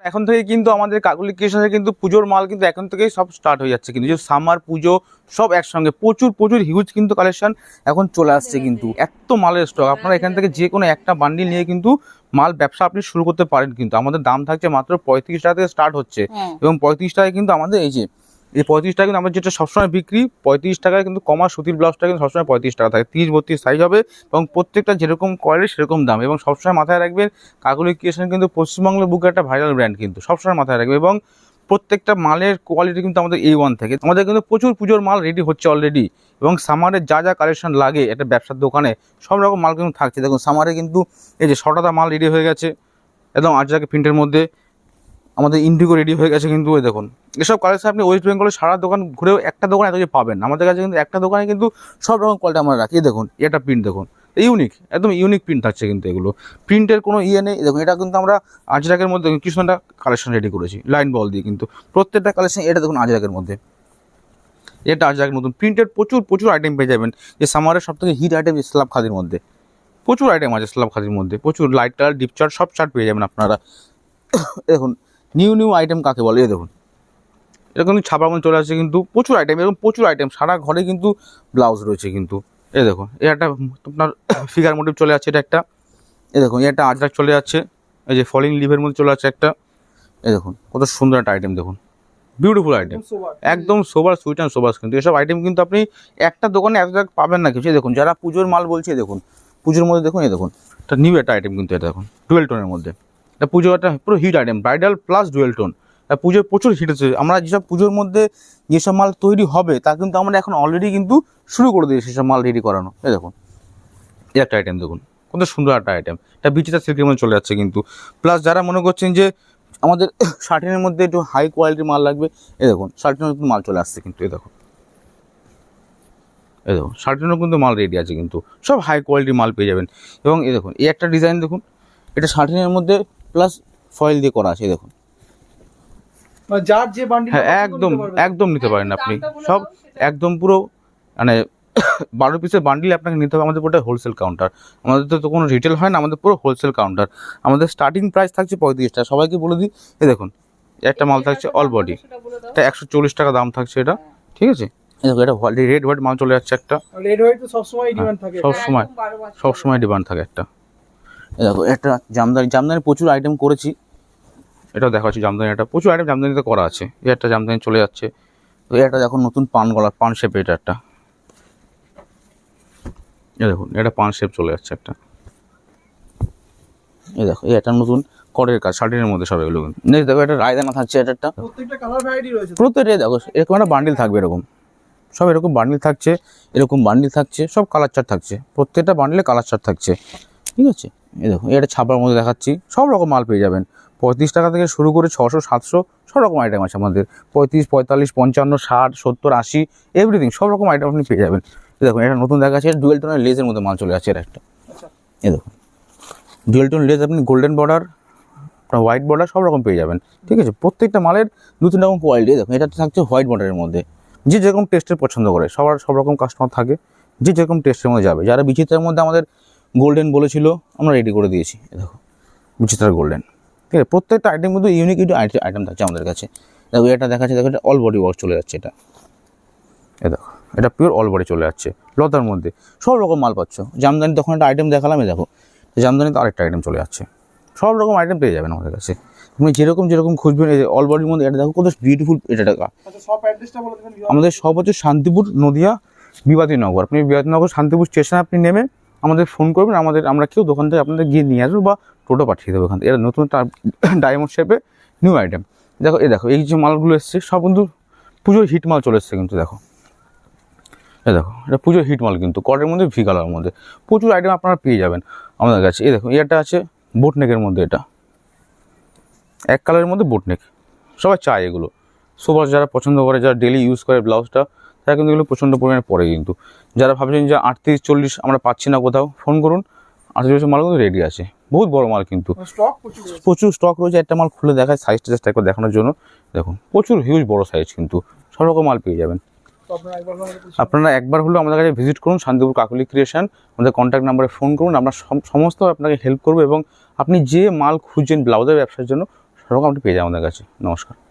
এখন থেকে কিন্তু আমাদের কাকলি ক্রিয়েশনে কিন্তু পুজোর মাল কিন্তু এখন থেকেই সব স্টার্ট হয়ে যাচ্ছে কিন্তু, যে সামার পুজো সব একসঙ্গে প্রচুর প্রচুর হিউজ কিন্তু কালেকশন এখন চলে আসছে কিন্তু, এত মালের স্টক। আপনারা এখান থেকে যে কোনো একটা বান্ডিল নিয়ে কিন্তু মাল ব্যবসা আপনি শুরু করতে পারেন কিন্তু। আমাদের দাম থাকছে মাত্র 35 টাকা থেকে স্টার্ট হচ্ছে, এবং 35 টাকায় কিন্তু আমাদের এই 35 টাকা কিন্তু আমাদের যেটা সবসময় বিক্রি 35 টাকায় কিন্তু কমা সুতির ব্লাউজটা কিন্তু সবসময় 35 টাকা থাকে, 30-32 সাইজ হবে, এবং প্রত্যেকটা যেরকম কোয়ালিটি সেরকম দাম। এবং সবসময় মাথায় রাখবেন কাকলি ক্রিয়েশন কিন্তু পশ্চিমবঙ্গের বুকে একটা ভাইরাল ব্র্যান্ড কিন্তু, সবসময় মাথায় রাখবে। এবং প্রত্যেকটা মালের কোয়ালিটি কিন্তু আমাদের A1 থেকে। আমাদের কিন্তু প্রচুর পুজোর মাল রেডি হচ্ছে অলরেডি, এবং সামারের যা যা কালেকশন লাগে একটা ব্যবসার দোকানে সব রকম মাল কিন্তু থাকছে। দেখুন সামারে কিন্তু এই যে শটাদা মাল রেডি হয়ে গেছে একদম আজরাকে প্রিন্টের মধ্যে, আমাদের ইন্ডিগো রেডি হয়ে গেছে কিন্তু। ওই দেখুন এসব কালেকশন আপনি ওয়েস্ট বেঙ্গলের সারা দোকান ঘুরেও একটা দোকানে এত কিছু পাবেন। আমাদের কাছে কিন্তু একটা দোকানে কিন্তু সব রকম কোয়ালিটি আমরা রাখি। দেখুন এটা প্রিন্ট দেখুন, ইউনিক, একদম ইউনিক প্রিন্ট থাকছে কিন্তু, এগুলো প্রিন্টের কোনো নেই। দেখুন এটা কিন্তু আমরা আজরাকের মধ্যে কিছুটা কালেকশন রেডি করেছি লাইন বল দিয়ে কিন্তু, প্রত্যেকটা কালেকশন। এটা দেখুন আজরাকের মধ্যে, এটা আজরাকের নতুন প্রিন্টের প্রচুর প্রচুর আইটেম পেয়ে যাবেন। যে সামারের সব থেকে হিট আইটেম স্ল্যাব খাদির মধ্যে প্রচুর আইটেম আছে, স্ল্যাব খাদির মধ্যে প্রচুর লাইট চার্ট ডিপ চার্ট সব চার্ট পেয়ে যাবেন আপনারা। দেখুন নিউ আইটেম কাকে বলে, এই দেখুন এটা কিন্তু ছাপার মধ্যে চলে আসছে কিন্তু, প্রচুর আইটেম, এরকম প্রচুর আইটেম সারা ঘরে কিন্তু ব্লাউজ রয়েছে কিন্তু। এই দেখুন এই একটা আপনার ফিগার মোটিভ চলে যাচ্ছে, এটা একটা। এই দেখুন এটা আজরাক চলে যাচ্ছে, এই যে ফলিং লিভের মধ্যে চলে যাচ্ছে একটা। এই দেখুন কত সুন্দর একটা আইটেম, দেখুন বিউটিফুল আইটেম, একদম সোবার সুইট অ্যান্ড সোবার কিন্তু। এসব আইটেম কিন্তু আপনি একটা দোকানে এত পাবেন না কিছু। দেখুন যারা পুজোর মাল বলছে, দেখুন পুজোর মধ্যে দেখুন, এই দেখুন এটা নিউ একটা আইটেম কিন্তু, এটা দেখুন ডুয়েল টোনের মধ্যে, এটা পুজোর একটা পুরো hit item, bridal plus dual tone. পুজোর প্রচুর হিট হচ্ছে। আমরা যেসব পুজোর মধ্যে যেসব মাল তৈরি হবে তা কিন্তু আমরা এখন অলরেডি কিন্তু শুরু করে দিয়েছি সেসব মাল রেডি করানো। এই দেখুন এই একটা আইটেম দেখুন কত সুন্দর একটা আইটেম, এটা বিচিত্রা সিল্কের মধ্যে চলে যাচ্ছে কিন্তু। প্লাস যারা মনে করছেন যে আমাদের শার্টিনের মধ্যে একটু হাই কোয়ালিটির মাল লাগবে, এই দেখুন শার্টিনের নতুন মাল চলে আসছে কিন্তু। এই দেখুন শার্টিনেরও কিন্তু মাল রেডি আছে কিন্তু, সব হাই কোয়ালিটির মাল পেয়ে যাবেন। এবং এই দেখুন এই একটা ডিজাইন দেখুন, এটা শার্টিনের মধ্যে প্লাস ফয়েল দিয়ে করা আছে। এই দেখুন যার যে বান্ডিল, হ্যাঁ একদম একদম নিতে পারেন আপনি, সব একদম পুরো মানে 12 পিসের বান্ডিল আপনাকে নিতে হবে। আমাদের পুরোটা হোলসেল কাউন্টার, আমাদের তো কোনো রিটেল হয় না, আমাদের পুরো হোলসেল কাউন্টার। আমাদের স্টার্টিং প্রাইস থাকছে 35 টাকা, সবাইকে বলে দিই। এই দেখুন একটা মাল থাকছে অল বডি, এটা 140 টাকা দাম থাকছে এটা, ঠিক আছে। এই দেখো এটা রেড হোয়াইট মাল চলে যাচ্ছে একটা, রেড হোয়াইট তো সবসময় ডিমান্ড থাকে, সবসময় ডিমান্ড থাকে একটা। এই দেখো একটা জামদানি প্রচুর আইটেম করেছি, এটাও দেখাচ্ছি জামদানি, একটা প্রচুর আইটেম জামদানিতে করা আছে। এই একটা জামদানি চলে যাচ্ছে, তো এটা দেখুন নতুন পান গলা, পান শেপ, এটা একটা, এই দেখুন এটা পান শেপ চলে যাচ্ছে একটা। এই দেখো এই একটা নতুন করের কাজ শার্টিনের মধ্যে সব এগুলো। নেক্সট দেখো এটা রায়দানা থাকছে, এটা একটা, প্রত্যেকটা কালার ভ্যারাইটি রয়েছে, প্রত্যেকটা দেখো এরকম একটা বান্ডিল থাকবে, এরকম সব এরকম বান্ডিল থাকছে, এরকম বান্ডিল থাকছে, সব কালার চার্ট থাকছে, প্রত্যেকটা বান্ডিলে কালার চার্ট থাকছে, ঠিক আছে। এই দেখো এটা ছাপার মধ্যে দেখাচ্ছি, সব রকম মাল পেয়ে যাবেন। 35 টাকা থেকে শুরু করে 600, 700 সব রকম আইটেম আছে আমাদের। 35, 45, 55, 60, 70, 80 এভরিথিং সব রকম আইটেম আপনি পেয়ে যাবেন। দেখুন এটা নতুন দেখাচ্ছে, ডুয়েল টোনের লেজের মধ্যে মাল চলে যাচ্ছে, এটা একটা। এই দেখুন ডুয়েল টোন লেজ, আপনি গোল্ডেন বর্ডার, হোয়াইট বর্ডার সব রকম পেয়ে যাবেন, ঠিক আছে। প্রত্যেকটা মালের 2-3 রকম কোয়ালিটি। দেখুন এটা থাকছে হোয়াইট বর্ডারের মধ্যে, যে যেরকম টেস্টের পছন্দ করে, সব রকম কাস্টমার থাকে, যে যেরকম টেস্টের মধ্যে যাবে। যারা বিচিত্রার মধ্যে আমাদের গোল্ডেন বলেছিল, আমরা রেডি করে দিয়েছি। দেখো বিচিত্রার গোল্ডেন, ঠিক আছে। প্রত্যেকটা আইটেম কিন্তু ইউনিক আইটেম থাকছে আমাদের কাছে। দেখো এটা দেখাচ্ছে, দেখো এটা অল বডি ওয়ার্ক চলে যাচ্ছে, এটা এ দেখো এটা পিওর অল বডি চলে যাচ্ছে লতার মধ্যে, সব রকম মাল পাচ্ছ। জামদানি তখন একটা আইটেম দেখালাম, দেখো জামদানিতে আরেকটা আইটেম চলে যাচ্ছে, সব রকম আইটেম পেয়ে যাবেন আমাদের কাছে। তুমি যেরকম খুঁজবেন, এই অল বডির মধ্যে এটা দেখো কত বিউটিফুল। এটা টাকা আমাদের সব হচ্ছে শান্তিপুর, নদিয়া, বিবাদীনগর। আপনি বিবাদীনগর শান্তিপুর স্টেশনে আপনি নেমে আমাদের ফোন করবেন, আমরা কেউ দোকান থেকে আপনাদের গিয়ে নিয়ে আসবো বা টোটো পাঠিয়ে দেবো এখান থেকে। এটা নতুন ডায়মন্ড শেপে নিউ আইটেম। দেখো এই যে মালগুলো এসছে সব কিন্তু পুজোর হিট মাল চলে এসছে কিন্তু। দেখো এটা পুজোর হিট মাল কিন্তু, কটের মধ্যে ভি কালারের মধ্যে প্রচুর আইটেম আপনারা পেয়ে যাবেন আমাদের কাছে। এই দেখো এটা আছে বোটনেকের মধ্যে, এটা এক কালারের মধ্যে বোটনেক, সবাই চায় এগুলো। সবার যারা পছন্দ করে, যারা ডেলি ইউজ করে ব্লাউজটা, তারা কিন্তু এগুলো প্রচণ্ড পরিমাণে পরে কিন্তু। যারা ভাবছেন যে 38-40 আমরা পাচ্ছি না কোথাও, ফোন করুন, 38 মাল কিন্তু রেডি আছে, বহুত বড় মাল কিন্তু, প্রচুর স্টক রয়েছে। একটা মাল খুলে দেখায় সাইজটা জাস্ট একবার দেখানোর জন্য। দেখুন প্রচুর হিউজ বড় সাইজ কিন্তু, সব রকম মাল পেয়ে যাবেন। আপনারা একবার হলেও আমাদের কাছে ভিজিট করুন, শান্তিপুর কাকলি ক্রিয়েশন, আমাদের কন্ট্যাক্ট নাম্বারে ফোন করুন, আমরা সমস্ত আপনাকে হেল্প করবো। এবং আপনি যে মাল খুঁজছেন ব্লাউজের ব্যবসার জন্য সব রকম আপনি পেয়ে যাবেন আমাদের কাছে। নমস্কার।